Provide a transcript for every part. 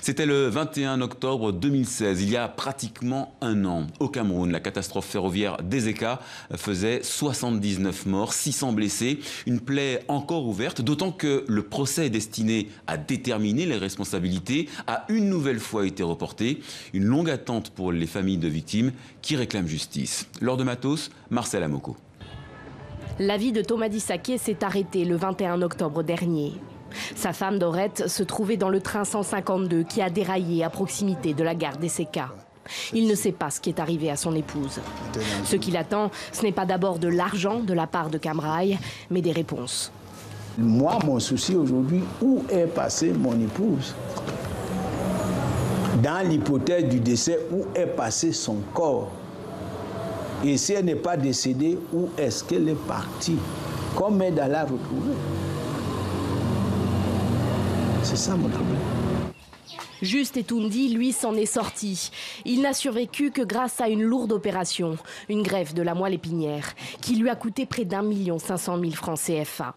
C'était le 21 octobre 2016, il y a pratiquement un an. Au Cameroun, la catastrophe ferroviaire d'Ezeka faisait 79 morts, 600 blessés. Une plaie encore ouverte, d'autant que le procès destiné à déterminer les responsabilités a une nouvelle fois été reporté. Une longue attente pour les familles de victimes qui réclament justice. Lors de Matos, Marcel Amoko. La vie de Tomadi Saké s'est arrêtée le 21 octobre dernier. Sa femme Dorette se trouvait dans le train 152 qui a déraillé à proximité de la gare d'Ezeka. Il ne sait pas ce qui est arrivé à son épouse. Ce qui l'attend, ce n'est pas d'abord de l'argent de la part de Camrail, mais des réponses. Moi, mon souci aujourd'hui, où est passée mon épouse? Dans l'hypothèse du décès, où est passé son corps? Et si elle n'est pas décédée, où est-ce qu'elle est partie? Comment elle la retrouver? C'est ça mon problème. Juste Etoundi, lui, s'en est sorti. Il n'a survécu que grâce à une lourde opération, une greffe de la moelle épinière, qui lui a coûté près d'1 500 000 francs CFA.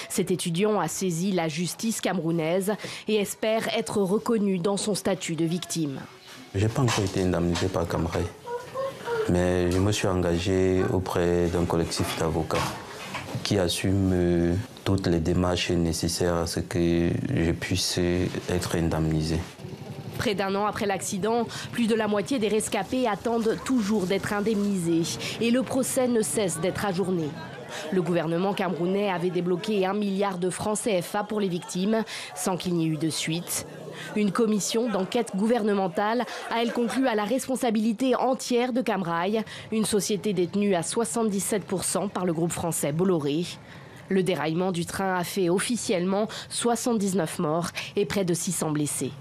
Cet étudiant a saisi la justice camerounaise et espère être reconnu dans son statut de victime. Je n'ai pas encore été indemnisé par Camrail, mais je me suis engagé auprès d'un collectif d'avocats qui assume toutes les démarches nécessaires à ce que je puisse être indemnisé. Près d'un an après l'accident, plus de la moitié des rescapés attendent toujours d'être indemnisés et le procès ne cesse d'être ajourné. Le gouvernement camerounais avait débloqué 1 milliard de francs CFA pour les victimes, sans qu'il n'y ait eu de suite. Une commission d'enquête gouvernementale a, elle, conclu à la responsabilité entière de Camrail, une société détenue à 77% par le groupe français Bolloré. Le déraillement du train a fait officiellement 79 morts et près de 600 blessés.